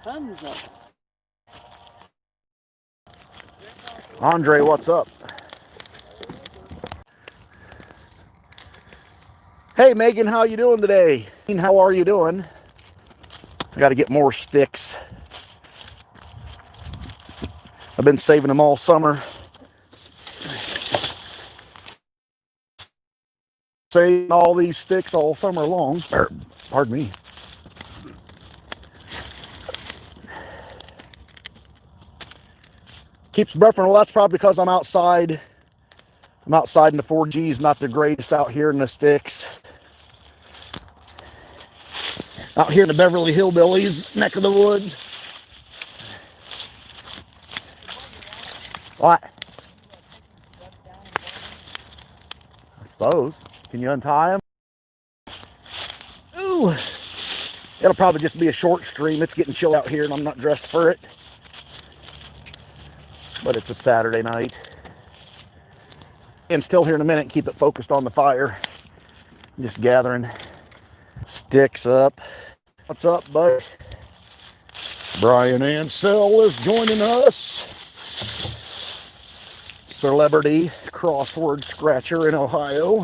Thumbs up. Andre, what's up? Hey Megan, how you doing today? How are you doing? I got to get more sticks. I've been saving them all summer. Saving all these sticks all summer long. Pardon me. Keeps buffering. Well, that's probably because I'm outside. I'm outside and the 4G's not the greatest out here in the sticks. Out here in the Beverly Hillbillies neck of the woods. What? I suppose. Can you untie them? Ooh. It'll probably just be a short stream. It's getting chilly out here and I'm not dressed for it. But it's a Saturday night. And still here in a minute, keep it focused on the fire. Just gathering sticks up. What's up, bud? Brian Ansell is joining us. Celebrity crossword scratcher in Ohio,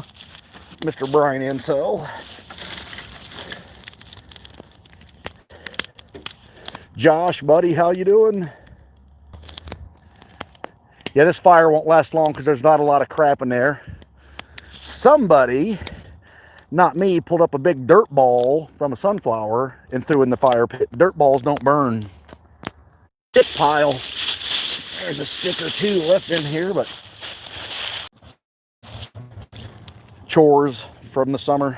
Mr. Brian Ansell. Josh, buddy, how you doing? Yeah, this fire won't last long because there's not a lot of crap in there. Somebody, not me, pulled up a big dirt ball from a sunflower and threw in the fire pit. Dirt balls don't burn. Stick pile. There's a stick or two left in here, but chores from the summer.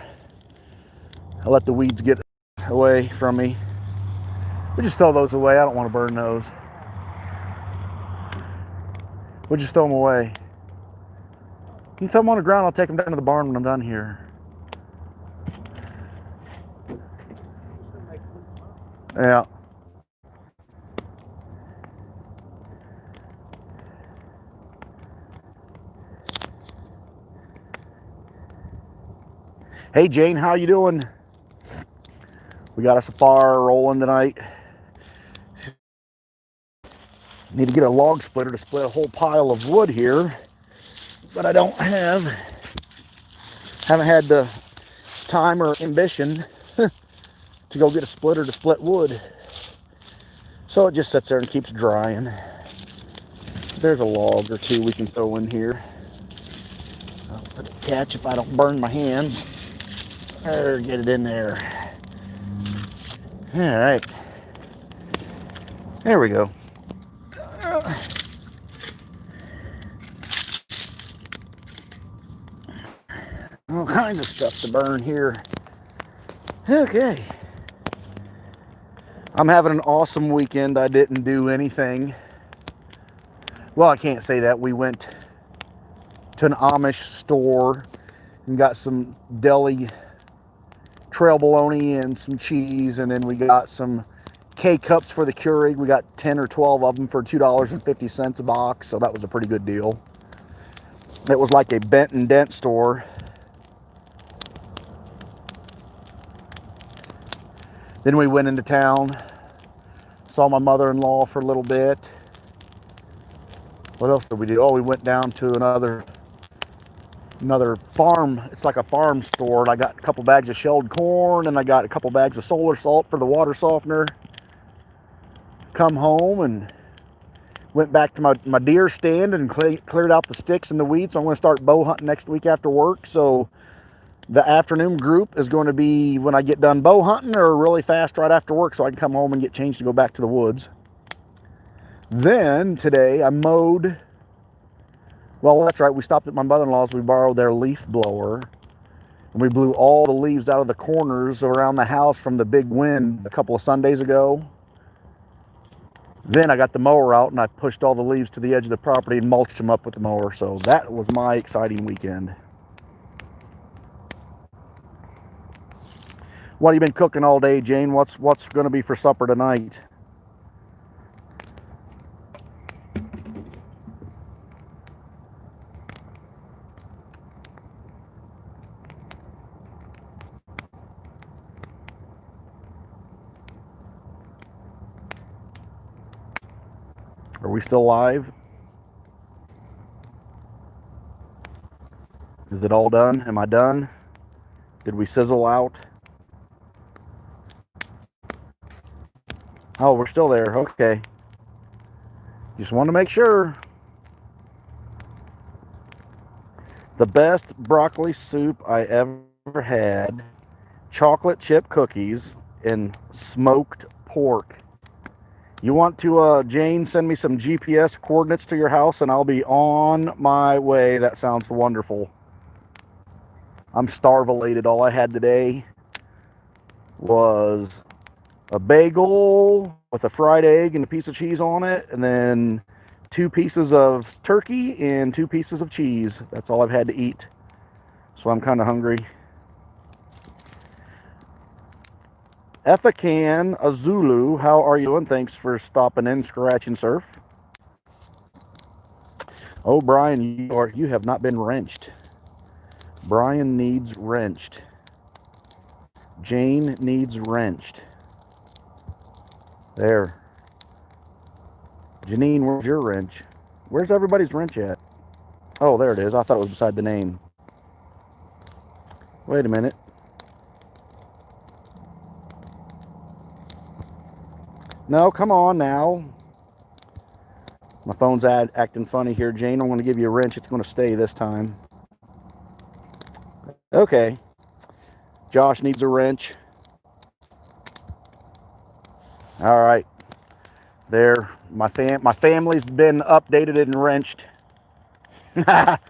I let the weeds get away from me. We just throw those away. I don't want to burn those. We'll just throw them away. You throw them on the ground, I'll take them down to the barn when I'm done here. Yeah. Hey Jane, how you doing? We got us a fire rolling tonight. Need to get a log splitter to split a whole pile of wood here, but I don't have. Haven't had the time or ambition to go get a splitter to split wood. So it just sits there and keeps drying. There's a log or two we can throw in here. I'll let it catch if I don't burn my hands. There, get it in there. All right. There we go. All kinds of stuff to burn here. Okay. I'm having an awesome weekend. I didn't do anything. Well, I can't say that. We went to an Amish store and got some deli trail bologna and some cheese, and then we got some K-cups for the Keurig. We got 10 or 12 of them for $2.50 a box, so that was a pretty good deal. It was like a bent and dent store. Then we went into town, saw my mother-in-law for a little bit. What else did we do? Oh, we went down to another farm. It's like a farm store. And I got a couple bags of shelled corn and I got a couple bags of solar salt for the water softener. Come home and went back to my deer stand and cleared out the sticks and the weeds. So I'm going to start bow hunting next week after work. So the afternoon group is going to be when I get done bow hunting or really fast right after work so I can come home and get changed to go back to the woods. Then today I mowed. Well, that's right. We stopped at my mother-in-law's. We borrowed their leaf blower. And we blew all the leaves out of the corners around the house from the big wind a couple of Sundays ago. Then I got the mower out and I pushed all the leaves to the edge of the property and mulched them up with the mower. So that was my exciting weekend. What have you been cooking all day, Jane? What's going to be for supper tonight? Are we still live? Is it all done? Am I done? Did we sizzle out? Oh, we're still there. Okay. Just want to make sure. The best broccoli soup I ever had. Chocolate chip cookies and smoked pork. You want to, Jane, send me some GPS coordinates to your house and I'll be on my way. That sounds wonderful. I'm starvalated. All I had today was a bagel with a fried egg and a piece of cheese on it, and then 2 pieces of turkey and 2 pieces of cheese. That's all I've had to eat. So I'm kind of hungry. Ethacan Azulu, how are you doing? Thanks for stopping in, Scratch and Surf. Oh, Brian, you have not been wrenched. Brian needs wrenched. Jane needs wrenched. There. Janine, where's your wrench? Where's everybody's wrench at? Oh, there it is. I thought it was beside the name. Wait a minute. No, come on now. My phone's acting funny here, Jane. I'm going to give you a wrench. It's going to stay this time. Okay. Josh needs a wrench. All right. There. My family's been updated and wrenched. That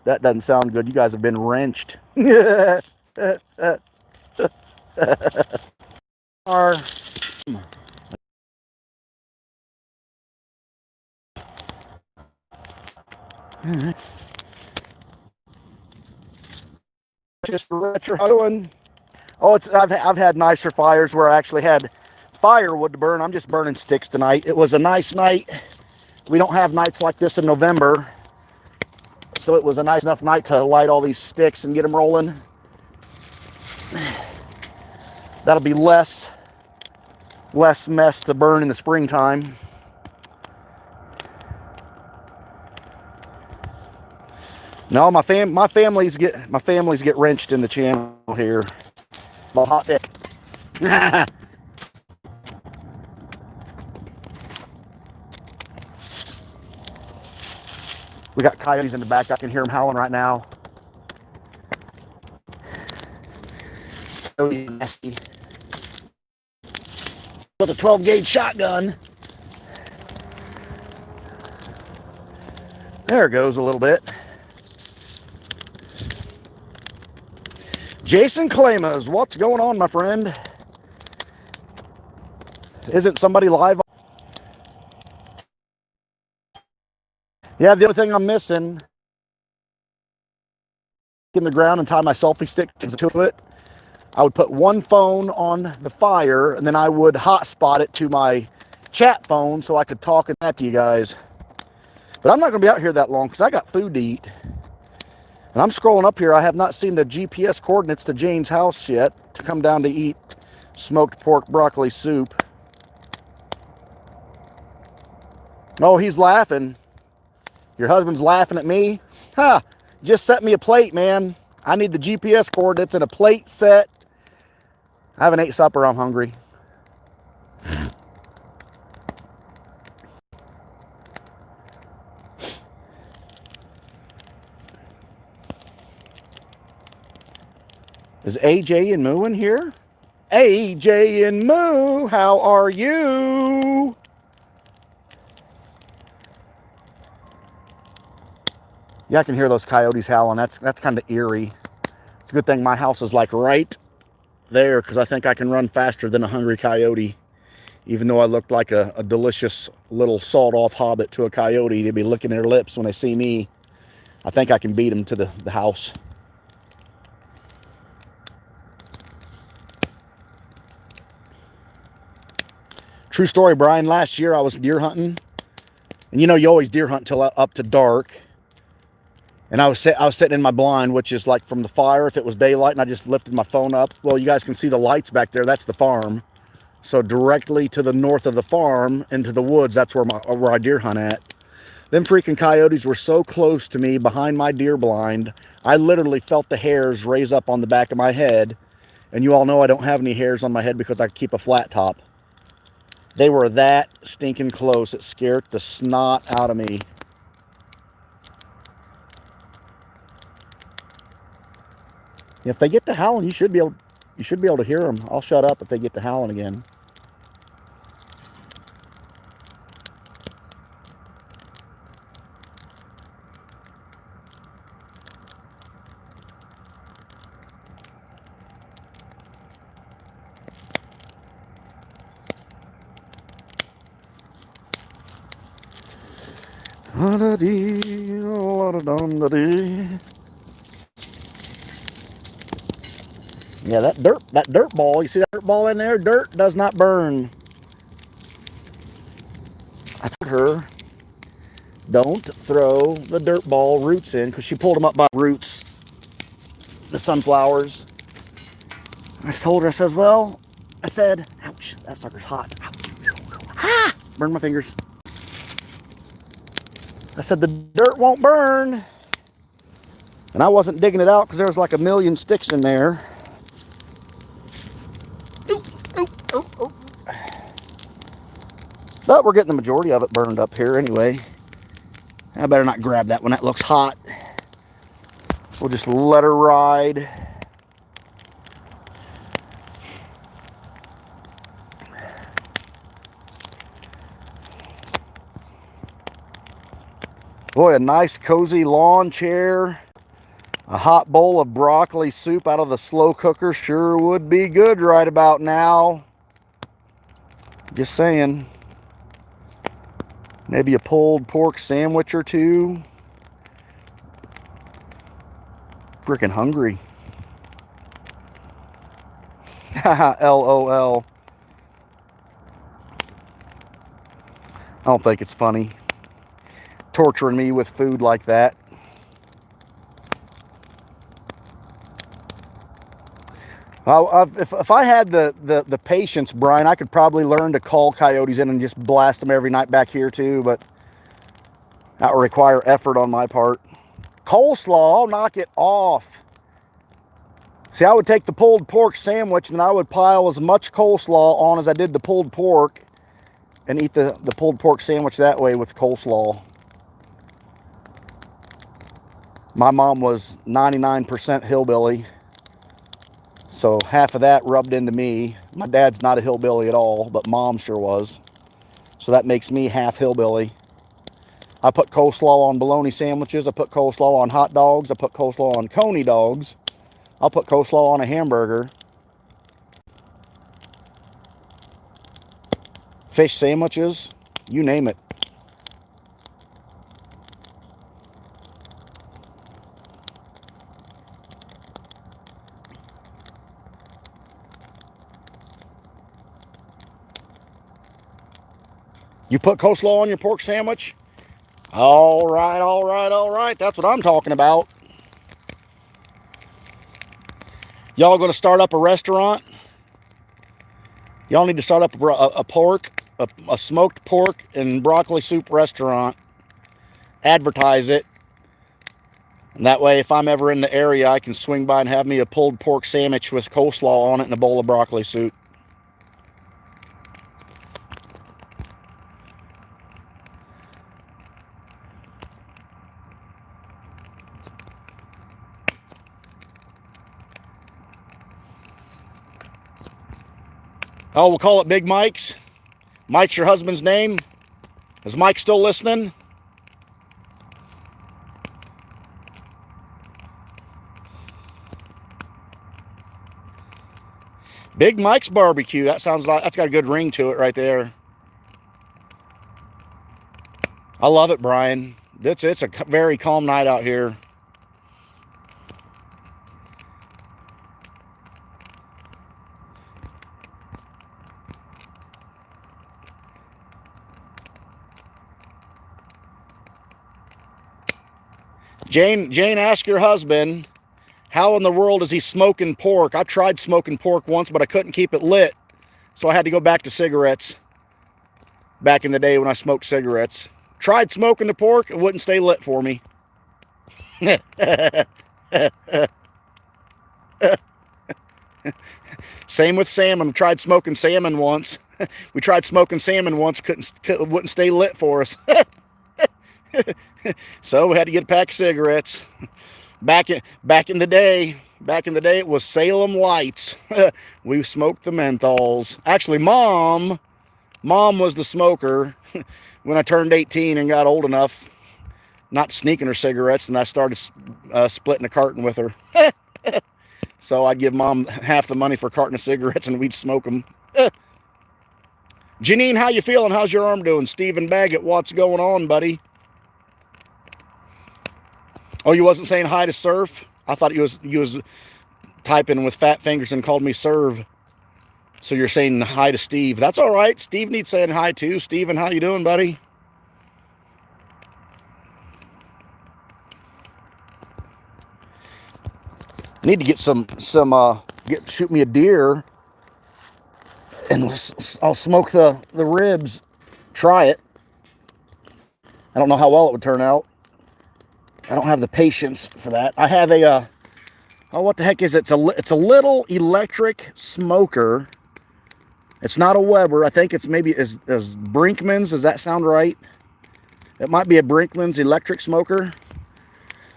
doesn't sound good. You guys have been wrenched. Are just retro. Oh, I've had nicer fires where I actually had firewood to burn. I'm just burning sticks tonight. It was a nice night. We don't have nights like this in November, so it was a nice enough night to light all these sticks and get them rolling. That'll be less mess to burn in the springtime. No, my families get wrenched in the channel here. My hot dick. We got coyotes in the back. I can hear them howling right now. So nasty. With a 12 gauge shotgun. There it goes a little bit. Jason Clamas, what's going on, my friend? Isn't somebody live? Yeah, the only thing I'm missing in the ground and tie my selfie stick to it. I would put one phone on the fire and then I would hotspot it to my chat phone so I could talk and chat to you guys. But I'm not going to be out here that long because I got food to eat. And I'm scrolling up here. I have not seen the GPS coordinates to Jane's house yet to come down to eat smoked pork broccoli soup. Oh, he's laughing. Your husband's laughing at me? Huh, just set me a plate, man. I need the GPS coordinates and a plate set. I haven't ate supper, I'm hungry. Is AJ and Moo in here? AJ and Moo, how are you? Yeah, I can hear those coyotes howling. That's kind of eerie. It's a good thing my house is like right there because I think I can run faster than a hungry coyote. Even though I looked like a delicious little sawed-off hobbit to a coyote, they'd be licking their lips when they see me. I think I can beat them to the house. True story, Brian. Last year I was deer hunting. And you know you always deer hunt till up to dark. And I was sitting in my blind, which is like from the fire if it was daylight, and I just lifted my phone up. Well, you guys can see the lights back there. That's the farm. So directly to the north of the farm into the woods, that's where I deer hunt at. Them freaking coyotes were so close to me behind my deer blind, I literally felt the hairs raise up on the back of my head. And you all know I don't have any hairs on my head because I keep a flat top. They were that stinking close. It scared the snot out of me. If they get to howling, you should be able to hear them. I'll shut up if they get to howling again. Yeah, that dirt ball, you see that dirt ball in there? Dirt does not burn. I told her, don't throw the dirt ball roots in, because she pulled them up by roots, the sunflowers. I told her, I said, ouch, that sucker's hot. Ah, burned my fingers. I said, the dirt won't burn. And I wasn't digging it out because there was like a million sticks in there. But we're getting the majority of it burned up here anyway. I better not grab that one. That looks hot. We'll just let her ride. Boy, a nice cozy lawn chair. A hot bowl of broccoli soup out of the slow cooker sure would be good right about now. Just saying. Maybe a pulled pork sandwich or two. Freaking hungry. LOL. I don't think it's funny. Torturing me with food like that. If I had the patience, Brian, I could probably learn to call coyotes in and just blast them every night back here too, but that would require effort on my part. Coleslaw, I'll knock it off. See, I would take the pulled pork sandwich and I would pile as much coleslaw on as I did the pulled pork and eat the pulled pork sandwich that way with coleslaw. My mom was 99% hillbilly. So half of that rubbed into me. My dad's not a hillbilly at all, but mom sure was. So that makes me half hillbilly. I put coleslaw on bologna sandwiches. I put coleslaw on hot dogs. I put coleslaw on coney dogs. I'll put coleslaw on a hamburger. Fish sandwiches, you name it. You put coleslaw on your pork sandwich? All right, all right, all right. That's what I'm talking about. Y'all gonna start up a restaurant? Y'all need to start up a smoked pork and broccoli soup restaurant. Advertise it. And that way, if I'm ever in the area, I can swing by and have me a pulled pork sandwich with coleslaw on it and a bowl of broccoli soup. Oh, we'll call it Big Mike's. Mike's your husband's name? Is Mike still listening? Big Mike's Barbecue. That sounds like that's got a good ring to it right there. I love it, Brian. It's a very calm night out here. Jane, ask your husband, how in the world is he smoking pork? I tried smoking pork once, but I couldn't keep it lit. So I had to go back to cigarettes back in the day when I smoked cigarettes. Tried smoking the pork, it wouldn't stay lit for me. Same with salmon. Tried smoking salmon once. We tried smoking salmon once, wouldn't stay lit for us. So we had to get a pack of cigarettes. Back in the day, it was Salem Lights. We smoked the menthols. Actually, mom was the smoker when I turned 18 and got old enough not sneaking her cigarettes, and I started splitting a carton with her. So I'd give mom half the money for a carton of cigarettes, and we'd smoke them. Janine, how you feeling? How's your arm doing? Stephen Baggett, what's going on, buddy? Oh, you wasn't saying hi to Surf? I thought you was typing with fat fingers and called me Serve. So you're saying hi to Steve. That's all right. Steve needs saying hi too. Steven, how you doing, buddy? I need to get shoot me a deer, and I'll smoke the ribs. Try it. I don't know how well it would turn out. I don't have the patience for that. I have a oh, what the heck is it? It's a little electric smoker. It's not a Weber. I think it's maybe as Brinkman's. Does that sound right? It might be a Brinkman's electric smoker.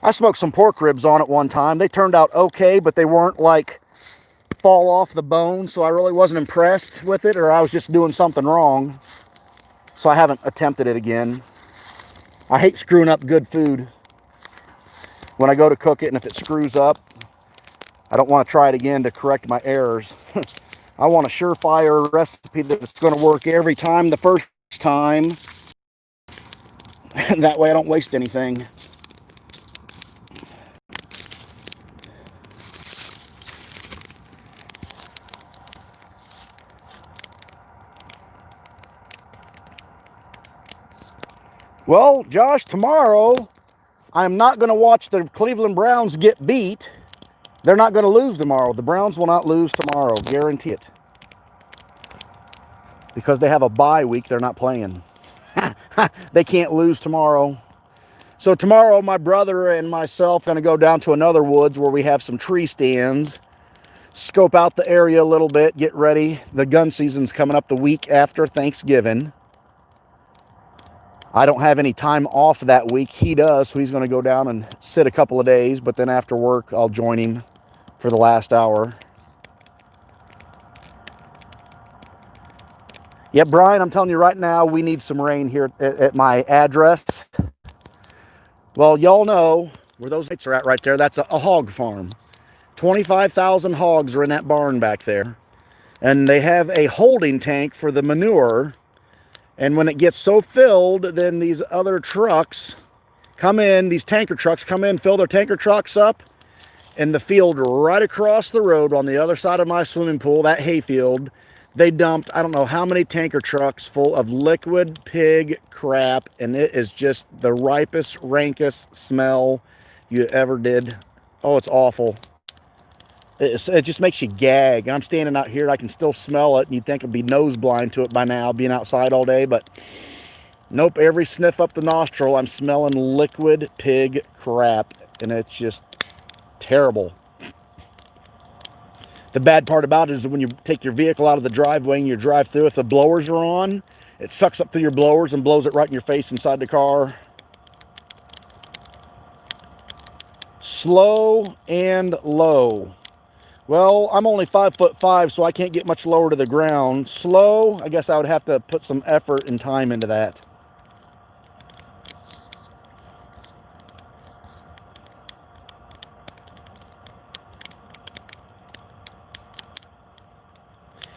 I smoked some pork ribs on it one time. They turned out okay, but they weren't like fall off the bone, so I really wasn't impressed with it, or I was just doing something wrong. So I haven't attempted it again. I hate screwing up good food. When I go to cook it, and if it screws up, I don't want to try it again to correct my errors. I want a surefire recipe that's going to work every time the first time. And that way I don't waste anything. Well, Josh, tomorrow I'm not going to watch the Cleveland Browns get beat. They're not going to lose tomorrow. The Browns will not lose tomorrow. Guarantee it. Because they have a bye week, they're not playing. They can't lose tomorrow. So tomorrow, my brother and myself are going to go down to another woods where we have some tree stands. Scope out the area a little bit. Get ready. The gun season's coming up the week after Thanksgiving. I don't have any time off that week. He does, so he's going to go down and sit a couple of days. But then after work, I'll join him for the last hour. Yeah, Brian, I'm telling you right now, we need some rain here at my address. Well, y'all know where those lights are at right there. That's a hog farm. 25,000 hogs are in that barn back there. And they have a holding tank for the manure. And when it gets so filled, then these other trucks come in, these tanker trucks come in, fill their tanker trucks up, and the field right across the road on the other side of my swimming pool, that hayfield, they dumped, I don't know how many tanker trucks full of liquid pig crap, and it is just the ripest, rankest smell you ever did. Oh, it's awful. It just makes you gag. I'm standing out here, I can still smell it, and you'd think I'd be nose blind to it by now, being outside all day, but nope, every sniff up the nostril, I'm smelling liquid pig crap, and it's just terrible. The bad part about it is that when you take your vehicle out of the driveway and you drive through, if the blowers are on, it sucks up through your blowers and blows it right in your face inside the car. Slow and low. Well, I'm only 5'5", so I can't get much lower to the ground. Slow, I guess I would have to put some effort and time into that.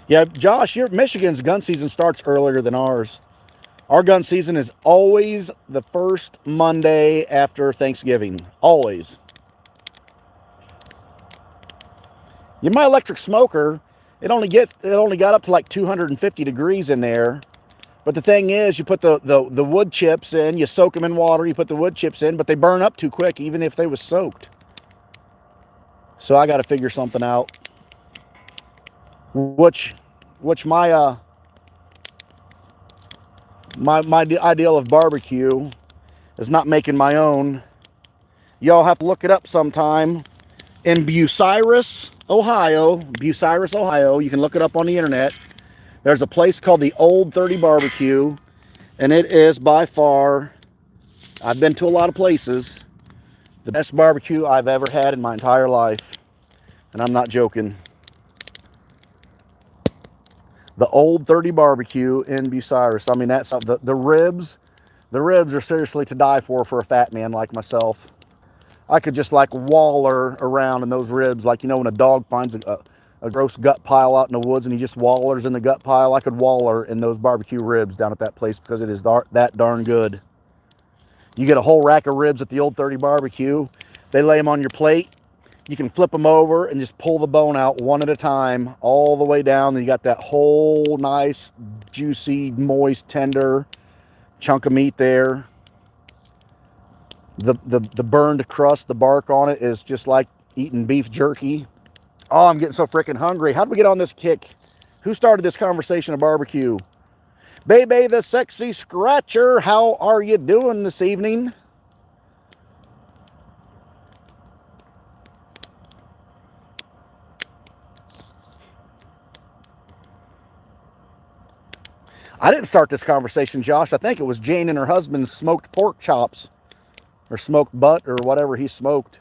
Yeah, Josh, Michigan's gun season starts earlier than ours. Our gun season is always the first Monday after Thanksgiving. Always. Yeah, my electric smoker, it only got up to like 250 degrees in there. But the thing is, you put the wood chips in, you soak them in water, you put the wood chips in, but they burn up too quick, even if they was soaked. So I got to figure something out. Which which my ideal of barbecue is not making my own. Y'all have to look it up sometime. In Bucyrus, Ohio, you can look it up on the internet. There's a place called the Old 30 Barbecue, and it is by far, I've been to a lot of places, the best barbecue I've ever had in my entire life. And I'm not joking. The Old 30 Barbecue in Bucyrus. I mean, that's the ribs. The ribs are seriously to die for a fat man like myself. I could just like waller around in those ribs, like, you know, when a dog finds a gross gut pile out in the woods and he just wallers in the gut pile. I could waller in those barbecue ribs down at that place because it is that darn good. You get a whole rack of ribs at the Old 30 Barbecue. They lay them on your plate. You can flip them over and just pull the bone out one at a time all the way down. Then you got that whole nice, juicy, moist, tender chunk of meat there. The burned crust, the bark on it is just like eating beef jerky. Oh, I'm getting so freaking hungry. How did we get on this kick? Who started this conversation of barbecue? Baby the Sexy Scratcher, how are you doing this evening? I didn't start this conversation, Josh. I think it was Jane and her husband's smoked pork chops. Or smoked butt, or whatever he smoked.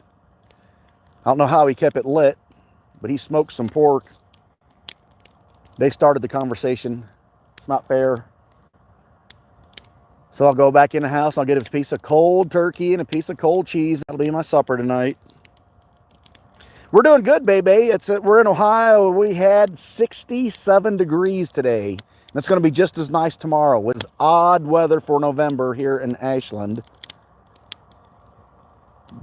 I don't know how he kept it lit, but he smoked some pork. They started the conversation. It's not fair. So I'll go back in the house. I'll get a piece of cold turkey and a piece of cold cheese. That'll be my supper tonight. We're doing good, baby. We're in Ohio. We had 67 degrees today. And it's going to be just as nice tomorrow. It's odd weather for November here in Ashland.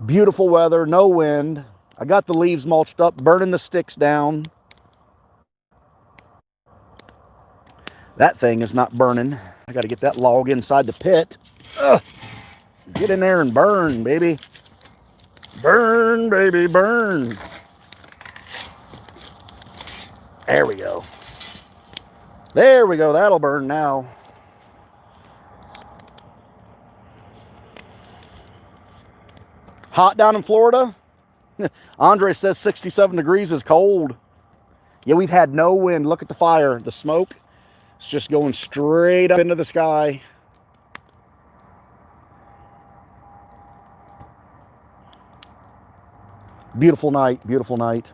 Beautiful weather, no wind. I got the leaves mulched up, burning the sticks down. That thing is not burning. I got to get that log inside the pit. Ugh. Get in there and burn, baby. Burn, baby, burn. There we go. There we go. That'll burn now. Hot down in Florida? Andre says 67 degrees is cold. Yeah, we've had no wind. Look at the fire. The smoke. It's just going straight up into the sky. Beautiful night. Beautiful night.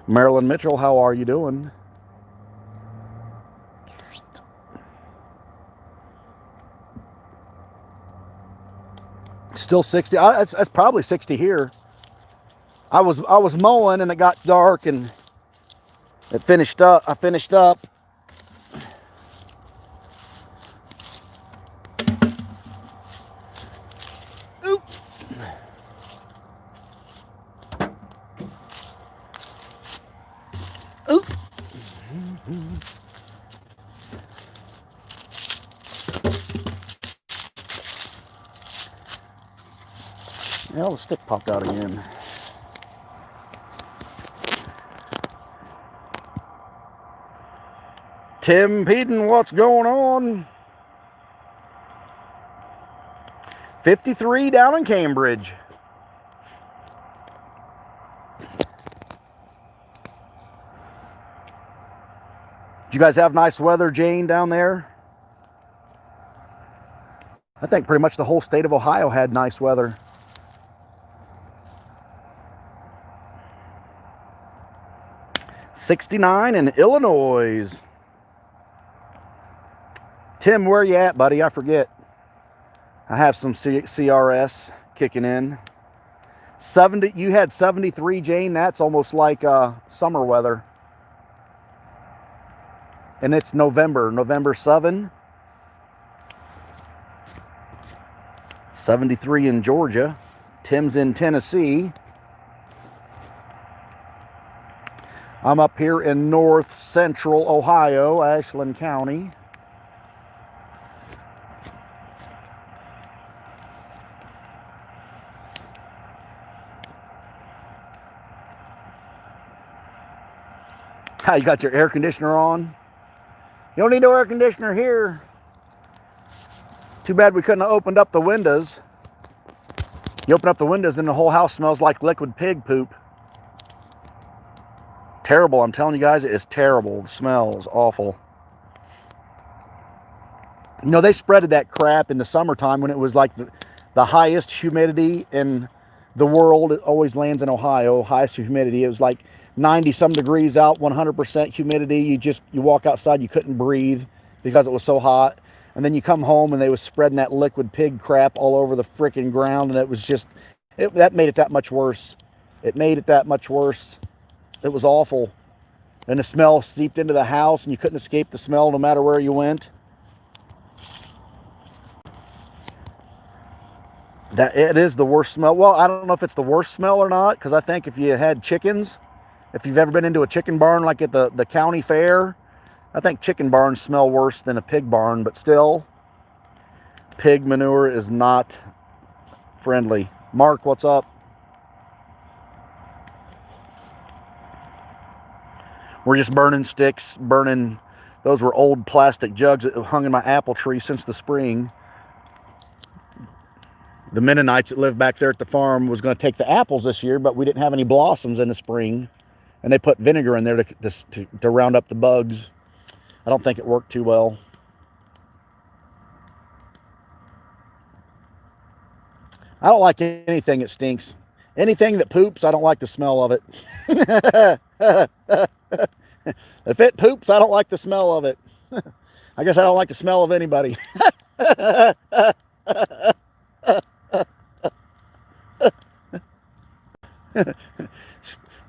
Marilyn Mitchell, how are you doing? Still 60. That's probably 60 here. I was mowing and it got dark and it finished up. I finished up. Oop. Oop. Well, the stick popped out again. Tim Peden, what's going on? 53 down in Cambridge. Did you guys have nice weather, Jane, down there? I think pretty much the whole state of Ohio had nice weather. '69 in Illinois. Tim, where you at, buddy? I forget. I have some CRS kicking in. 70. You had 73, Jane. That's almost like summer weather. And it's November 7. 73 in Georgia. Tim's in Tennessee. I'm up here in north central Ohio, Ashland County. You got your air conditioner on? You don't need no air conditioner here. Too bad we couldn't have opened up the windows. You open up the windows and the whole house smells like liquid pig poop. Terrible, I'm telling you guys, it is terrible. The smell is awful. You know, they spreaded that crap in the summertime when it was like the highest humidity in the world. It always lands in Ohio, highest humidity. It was like 90 some degrees out, 100% humidity. You walk outside, you couldn't breathe because it was so hot. And then you come home and they was spreading that liquid pig crap all over the freaking ground, and it was just, that made it that much worse. It made it that much worse. It was awful. And the smell seeped into the house, and you couldn't escape the smell no matter where you went. That it is the worst smell. Well, I don't know if it's the worst smell or not, because I think if you had chickens, if you've ever been into a chicken barn like at the county fair, I think chicken barns smell worse than a pig barn, but still, pig manure is not friendly. Mark, what's up? We're just burning sticks, those were old plastic jugs that hung in my apple tree since the spring. The Mennonites that lived back there at the farm was going to take the apples this year, but we didn't have any blossoms in the spring. And they put vinegar in there to round up the bugs. I don't think it worked too well. I don't like anything that stinks. Anything that poops, I don't like the smell of it. If it poops, I don't like the smell of it. I guess I don't like the smell of anybody.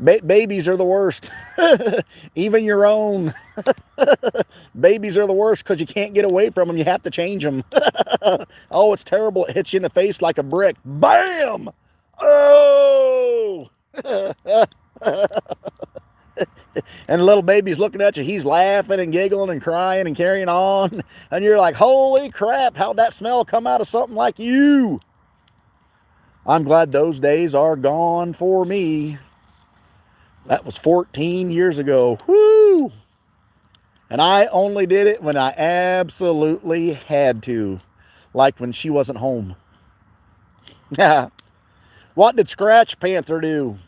Babies are the worst. Even your own. Babies are the worst because you can't get away from them. You have to change them. Oh, it's terrible. It hits you in the face like a brick. Bam! Oh! And the little baby's looking at you. He's laughing and giggling and crying and carrying on. And you're like, holy crap, how'd that smell come out of something like you? I'm glad those days are gone for me. That was 14 years ago. Woo! And I only did it when I absolutely had to. Like when she wasn't home. What did Scratch Panther do?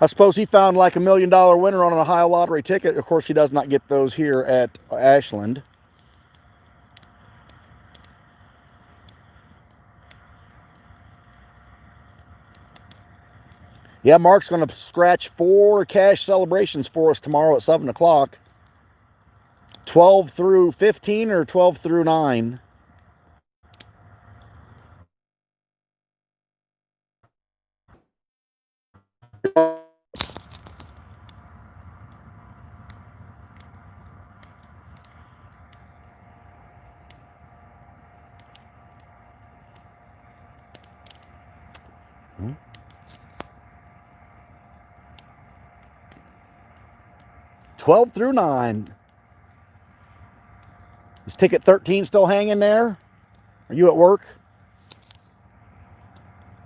I suppose he found like $1 million winner on an Ohio lottery ticket. Of course, he does not get those here at Ashland. Yeah, Mark's going to scratch 4 cash celebrations for us tomorrow at 7 o'clock. 12 through 15 or 12 through 9? Hmm? 12 through 9. Is ticket 13 still hanging there? Are you at work?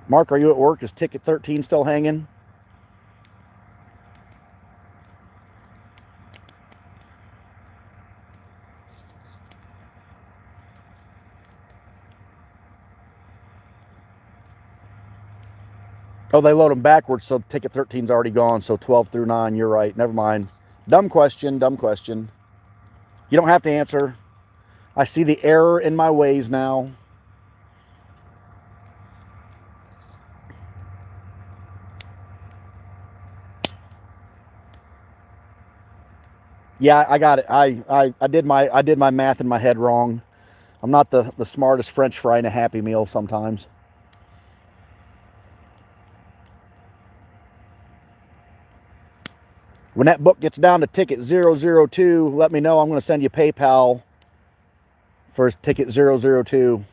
Mark, are you at work? Is ticket 13 still hanging? Oh, they load them backwards, so ticket 13's already gone, so 12 through 9, you're right. Never mind. Dumb question, dumb question. You don't have to answer. I see the error in my ways now. Yeah, I got it. I did my math in my head wrong. I'm not the smartest French fry in a Happy Meal sometimes. When that book gets down to ticket 002, let me know. I'm going to send you PayPal for ticket 002.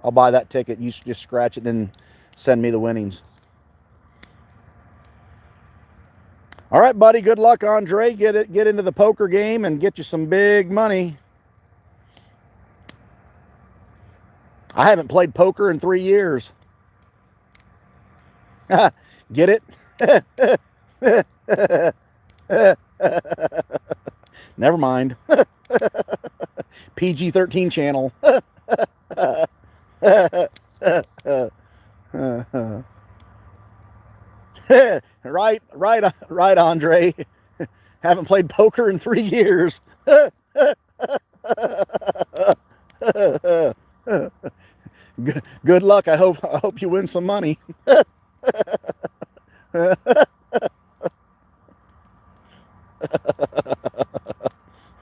I'll buy that ticket. You just scratch it and send me the winnings. All right, buddy. Good luck, Andre. Get into the poker game and get you some big money. I haven't played poker in 3 years. Get it? Never mind. PG-13 channel. Right, Andre. Haven't played poker in 3 years. Good luck. I hope you win some money.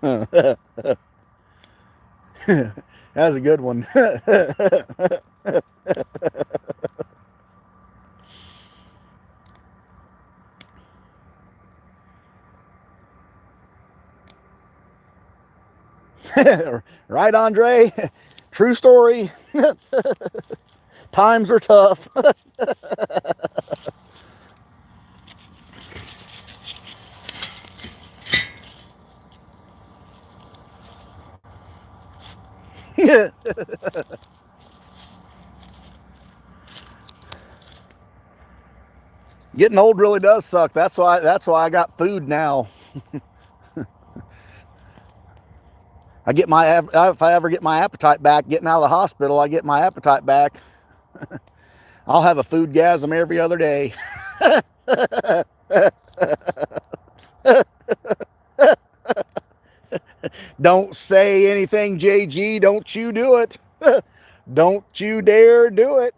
That was a good one. Right, Andre? True story. Times are tough. Getting old really does suck. That's why I got food now. If I ever get my appetite back, getting out of the hospital, I get my appetite back. I'll have a food gasm every other day. Don't say anything, JG. Don't you do it. Don't you dare do it.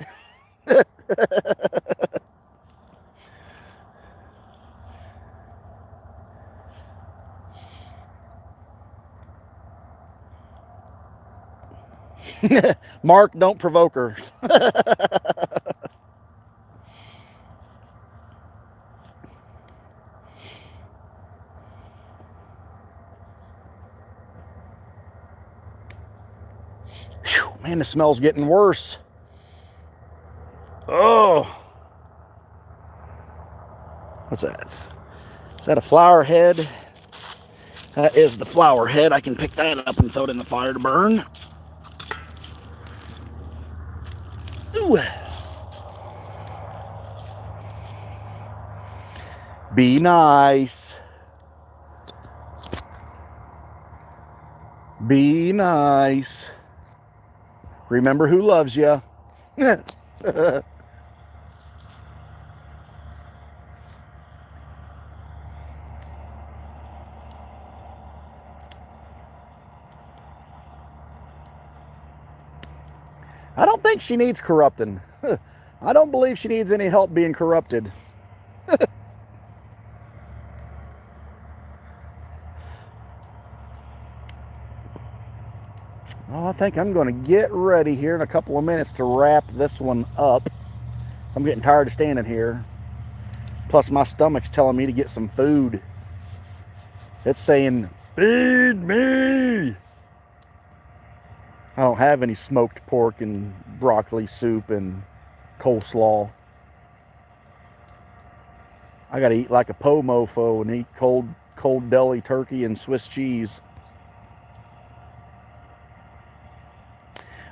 Mark, don't provoke her. Whew, man, the smell's getting worse. Oh. What's that? Is that a flower head? That is the flower head. I can pick that up and throw it in the fire to burn. Ooh. Be nice. Be nice. Remember who loves you. I don't think she needs corrupting. I don't believe she needs any help being corrupted. Well, I think I'm going to get ready here in a couple of minutes to wrap this one up. I'm getting tired of standing here. Plus, my stomach's telling me to get some food. It's saying, feed me. I don't have any smoked pork and broccoli soup and coleslaw. I got to eat like a po mofo and eat cold deli turkey and Swiss cheese.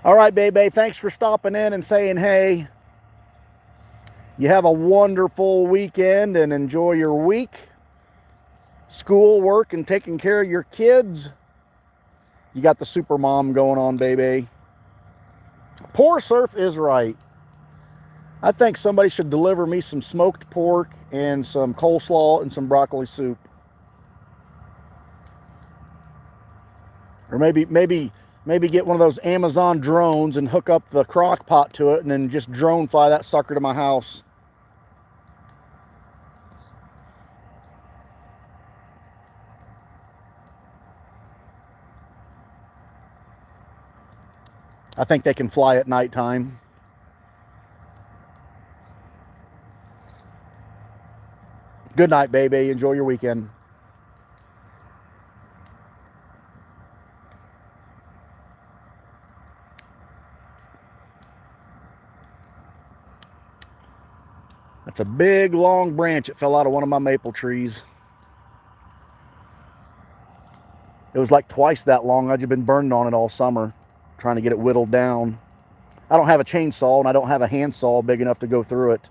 All right, baby, thanks for stopping in and saying hey. You have a wonderful weekend and enjoy your week. School, work, and taking care of your kids. You got the super mom going on, baby. Poor Surf is right. I think somebody should deliver me some smoked pork and some coleslaw and some broccoli soup. Or maybe get one of those Amazon drones and hook up the crock pot to it and then just drone fly that sucker to my house. I think they can fly at nighttime. Good night, baby. Enjoy your weekend. That's a big, long branch. It fell out of one of my maple trees. It was like twice that long. I'd been burning on it all summer, trying to get it whittled down. I don't have a chainsaw, and I don't have a handsaw big enough to go through it.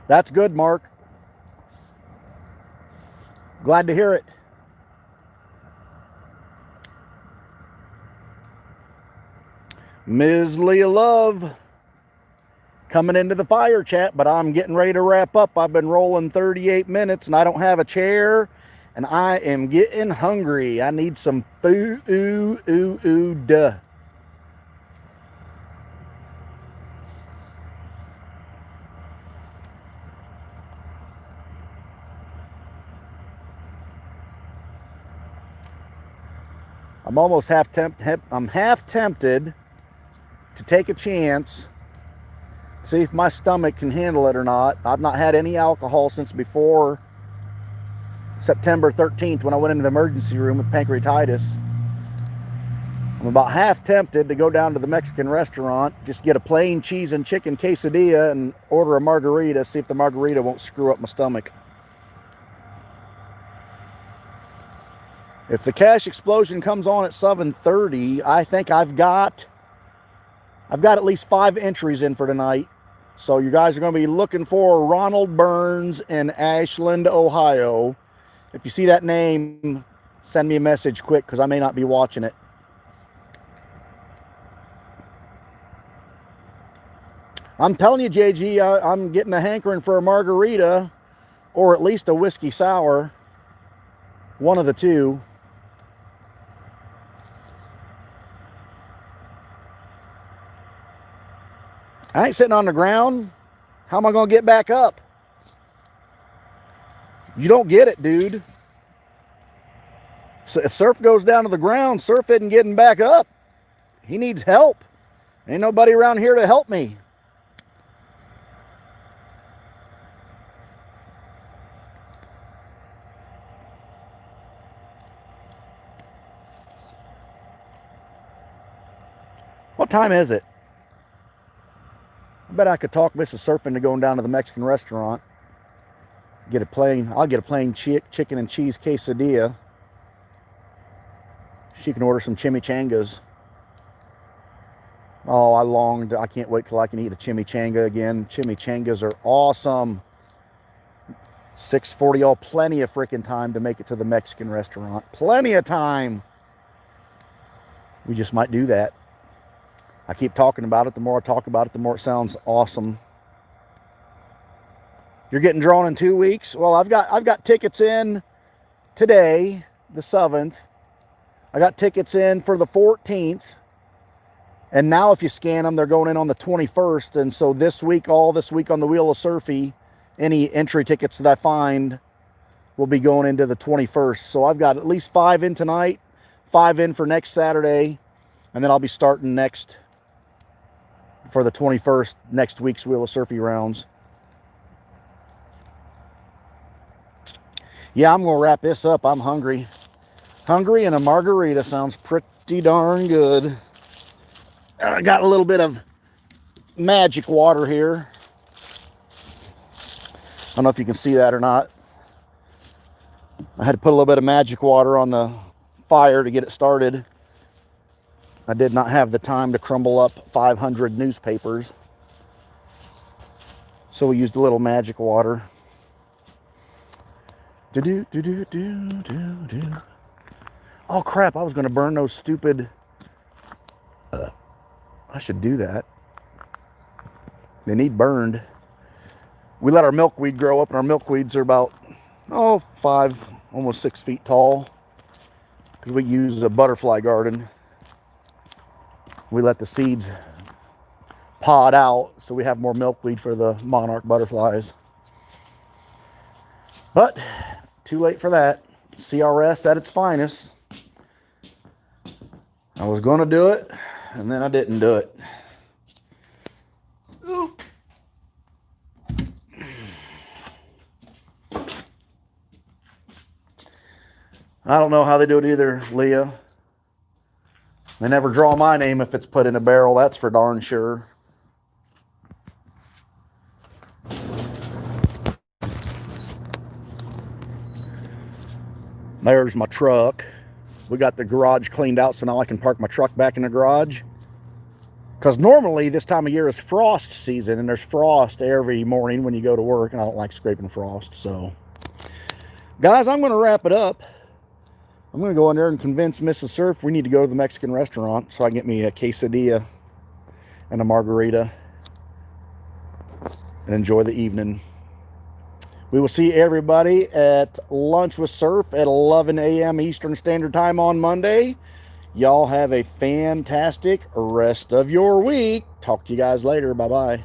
That's good, Mark. Glad to hear it. Ms. Leah Love coming into the fire chat, but I'm getting ready to wrap up. I've been rolling 38 minutes and I don't have a chair and I am getting hungry. I need some food. I'm half tempted to take a chance, see if my stomach can handle it or not. I've not had any alcohol since before September 13th when I went into the emergency room with pancreatitis. I'm about half tempted to go down to the Mexican restaurant, just get a plain cheese and chicken quesadilla and order a margarita, see if the margarita won't screw up my stomach. If the cash explosion comes on at 7:30, I think I've got at least 5 entries in for tonight. So you guys are going to be looking for Ronald Burns in Ashland, Ohio. If you see that name, send me a message quick because I may not be watching it. I'm telling you, JG, I'm getting a hankering for a margarita or at least a whiskey sour. One of the two. I ain't sitting on the ground. How am I going to get back up? You don't get it, dude. So if Surf goes down to the ground, Surf isn't getting back up. He needs help. Ain't nobody around here to help me. What time is it? I bet I could talk Mrs. Surf into going down to the Mexican restaurant. I'll get a plain chicken and cheese quesadilla. She can order some chimichangas. Oh, I can't wait till I can eat a chimichanga again. Chimichangas are awesome. 6:40, all plenty of freaking time to make it to the Mexican restaurant. Plenty of time. We just might do that. I keep talking about it. The more I talk about it, the more it sounds awesome. You're getting drawn in 2 weeks? Well, I've got tickets in today, the 7th. I got tickets in for the 14th. And now if you scan them, they're going in on the 21st. And so all this week on the Wheel of Surfy, any entry tickets that I find will be going into the 21st. So I've got at least 5 in tonight, 5 in for next Saturday, and then I'll be starting for the 21st, next week's Wheel of Surfy rounds. Yeah, I'm going to wrap this up. I'm hungry. Hungry and a margarita sounds pretty darn good. I got a little bit of magic water here. I don't know if you can see that or not. I had to put a little bit of magic water on the fire to get it started. I did not have the time to crumble up 500 newspapers. So we used a little magic water. Oh crap, I was going to burn those stupid... I should do that. They need burned. We let our milkweed grow up, and our milkweeds are about 5, almost 6 feet tall, because we use a butterfly garden. We let the seeds pod out so we have more milkweed for the monarch butterflies. But too late for that. CRS at its finest. I was going to do it, and then I didn't do it. Ooh. I don't know how they do it either, Leah. They never draw my name if it's put in a barrel, that's for darn sure. There's my truck. We got the garage cleaned out, so now I can park my truck back in the garage. Because normally this time of year is frost season, and there's frost every morning when you go to work, and I don't like scraping frost. So, guys, I'm going to wrap it up. I'm going to go in there and convince Mrs. Surf we need to go to the Mexican restaurant so I can get me a quesadilla and a margarita and enjoy the evening. We will see everybody at Lunch with Surf at 11 a.m. Eastern Standard Time on Monday. Y'all have a fantastic rest of your week. Talk to you guys later. Bye-bye.